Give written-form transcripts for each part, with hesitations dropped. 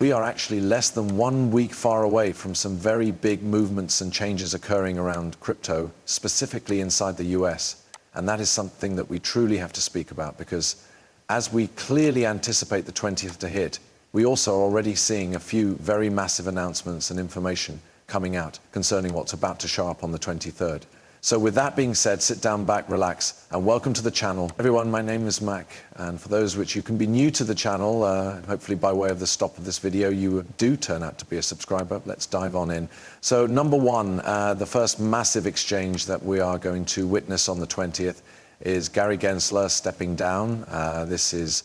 We are actually less than 1 week far away from some very big movements and changes occurring around crypto, specifically inside the US. And that is something that we truly have to speak about, because as we clearly anticipate the 20th to hit, we also are already seeing a few very massive announcements and information coming out concerning what's about to show up on the 23rd. So with that being said, sit down, back, relax, and welcome to the channel. Everyone, my name is Mac, and for those which you can be new to the channel, hopefully by way of the stop of this video, you do turn out to be a subscriber. Let's dive on in. So number one, the first massive exchange that we are going to witness on the 20th is Gary Gensler stepping down. This is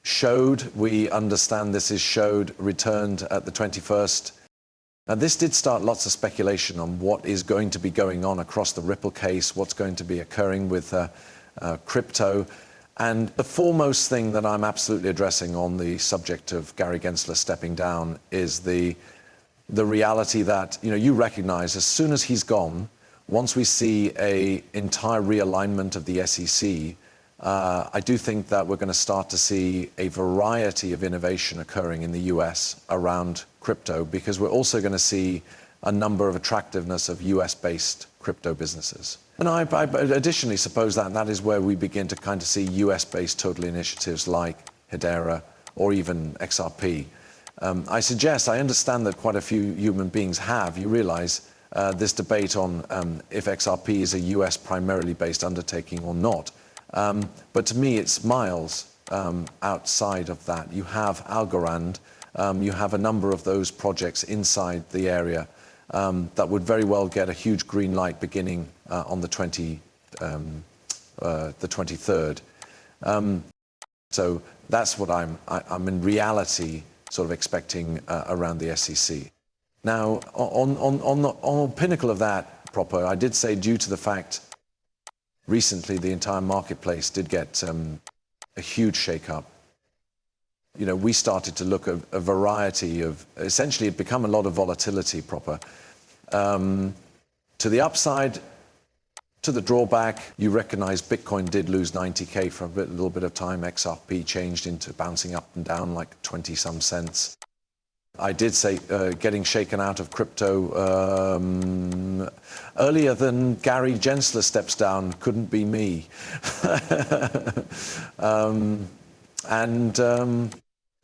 showed, we understand this is showed, returned at the 21st. Now, this did start lots of speculation on what is going to be going on across the Ripple case, what's going to be occurring with crypto. And the foremost thing that I'm absolutely addressing on the subject of Gary Gensler stepping down is the reality that, you recognize as soon as he's gone, once we see an entire realignment of the SEC, I do think that we're going to start to see a variety of innovation occurring in the US around crypto, because we're also going to see a number of attractiveness of US-based crypto businesses. And I additionally suppose that is where we begin to kind of see US-based total initiatives like Hedera or even XRP. I understand that quite a few human beings you realize this debate on if XRP is a US primarily based undertaking or not. But to me, it's miles outside of that. You have Algorand, you have a number of those projects inside the area that would very well get a huge green light beginning on the 23rd. So that's what I'm in reality sort of expecting around the SEC. Now, on the pinnacle of that proper, I did say due to the fact recently the entire marketplace did get a huge shake-up. We started to look at a variety of, essentially it become a lot of volatility proper. To the upside, to the drawback, you recognize Bitcoin did lose 90K for a little bit of time. XRP changed into bouncing up and down like 20 some cents. I did say getting shaken out of crypto earlier than Gary Gensler steps down couldn't be me.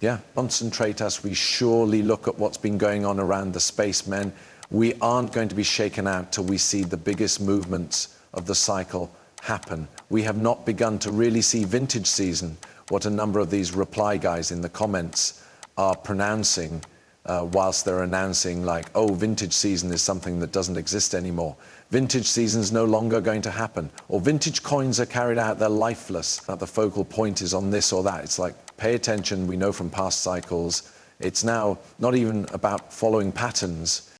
Yeah, concentrate as we surely look at what's been going on around the space, men. We aren't going to be shaken out till we see the biggest movements of the cycle happen. We have not begun to really see vintage season, what a number of these reply guys in the comments are pronouncing, whilst they're announcing like, oh, vintage season is something that doesn't exist anymore. Vintage season is no longer going to happen. Or vintage coins are carried out, they're lifeless. That the focal point is on this or that. It's like, pay attention, we know from past cycles. It's now not even about following patterns.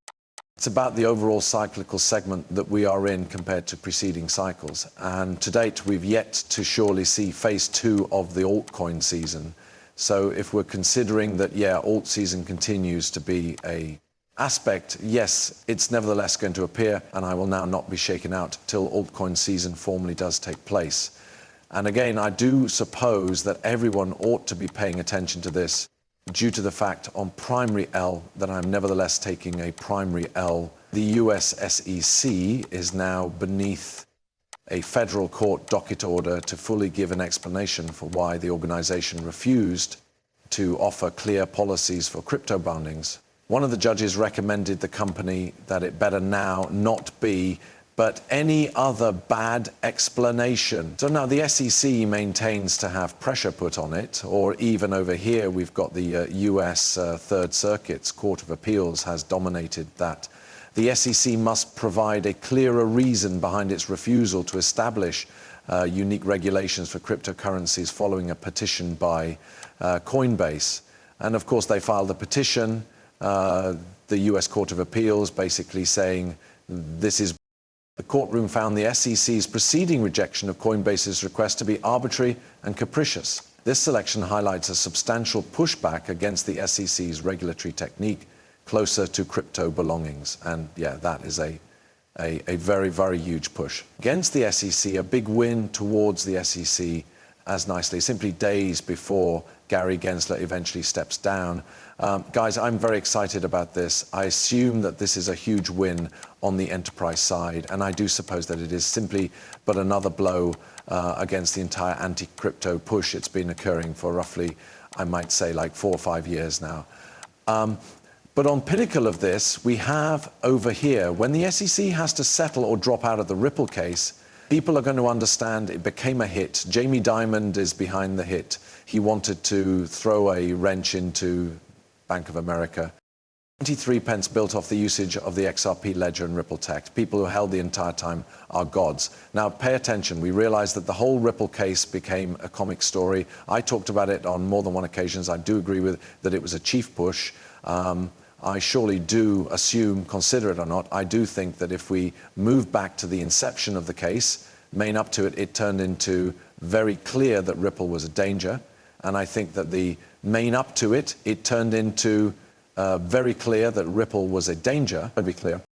It's about the overall cyclical segment that we are in compared to preceding cycles. And to date, we've yet to surely see phase 2 of the altcoin season. So if we're considering that, yeah, alt season continues to be a aspect, yes, it's nevertheless going to appear, and I will now not be shaken out till altcoin season formally does take place. And again, I do suppose that everyone ought to be paying attention to this due to the fact on primary L that I'm nevertheless taking a primary L. The US SEC is now beneath a federal court docket order to fully give an explanation for why the organization refused to offer clear policies for crypto boundings. One of the judges recommended the company that it better now not be but any other bad explanation. So now the SEC maintains to have pressure put on it, or even over here we've got the US Third Circuit's Court of Appeals has dominated that. The SEC must provide a clearer reason behind its refusal to establish unique regulations for cryptocurrencies following a petition by Coinbase. And of course they filed a petition, the US Court of Appeals basically saying this is. The courtroom found the SEC's preceding rejection of Coinbase's request to be arbitrary and capricious. This selection highlights a substantial pushback against the SEC's regulatory technique closer to crypto belongings. And yeah, that is a very, very huge push. Against the SEC, a big win towards the SEC as nicely, simply days before Gary Gensler eventually steps down. Guys, I'm very excited about this. I assume that this is a huge win on the enterprise side, and I do suppose that it is simply but another blow against the entire anti-crypto push. It's been occurring for roughly, I might say, like 4 or 5 years now. But on pinnacle of this, we have over here, when the SEC has to settle or drop out of the Ripple case, people are going to understand it became a hit. Jamie Dimon is behind the hit. He wanted to throw a wrench into Bank of America. 23 pence built off the usage of the XRP ledger and Ripple Tech. People who held the entire time are gods. Now pay attention. We realize that the whole Ripple case became a comic story. I talked about it on more than one occasion. I do agree with that it was a chief push. I surely do assume, consider it or not, I do think that if we move back to the inception of the case, main up to it, it turned into very clear that Ripple was a danger. And I think that the main up to it, it turned into very clear that Ripple was a danger, to be clear.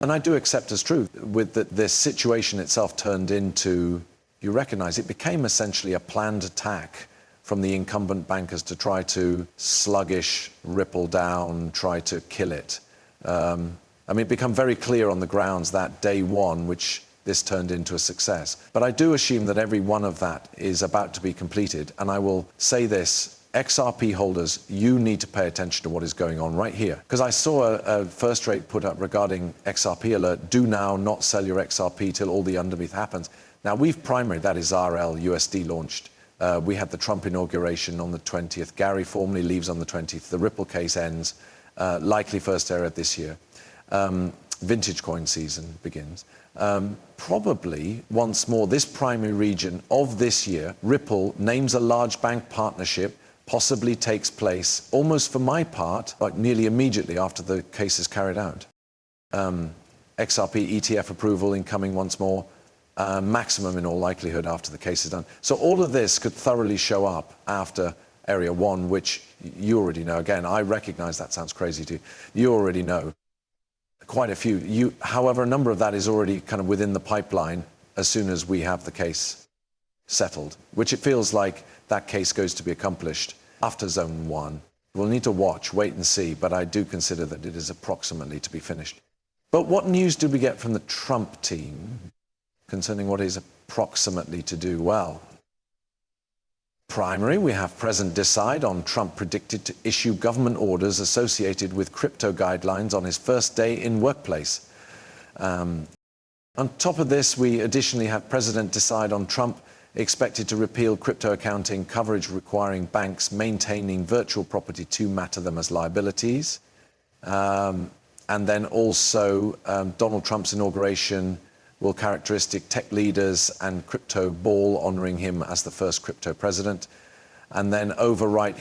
And I do accept as true with that this situation itself turned into, you recognize, it became essentially a planned attack from the incumbent bankers to try to sluggish Ripple down, try to kill it. I mean, it became very clear on the grounds that day one, which this turned into a success. But I do assume that every one of that is about to be completed. And I will say this, XRP holders, you need to pay attention to what is going on right here. Because I saw a first rate put up regarding XRP alert, do now not sell your XRP till all the underneath happens. Now we've primary, that is RL, USD launched. We had the Trump inauguration on the 20th. Gary formally leaves on the 20th. The Ripple case ends, likely first error this year. Vintage coin season begins. Probably, once more, this primary region of this year, Ripple names a large bank partnership, possibly takes place, almost for my part, like nearly immediately after the case is carried out. XRP ETF approval incoming once more. Maximum in all likelihood after the case is done. So all of this could thoroughly show up after Area 1, which you already know. Again, I recognize that sounds crazy to you. You already know quite a few. However, a number of that is already kind of within the pipeline as soon as we have the case settled, which it feels like that case goes to be accomplished after Zone 1. We'll need to watch, wait and see, but I do consider that it is approximately to be finished. But what news did we get from the Trump team concerning what is approximately to do? Well, primary, we have President decide on Trump predicted to issue government orders associated with crypto guidelines on his first day in workplace. On top of this, we additionally have President decide on Trump expected to repeal crypto accounting coverage requiring banks maintaining virtual property to matter them as liabilities. And then also Donald Trump's inauguration will characteristic tech leaders and crypto ball honoring him as the first crypto president. And then overwrite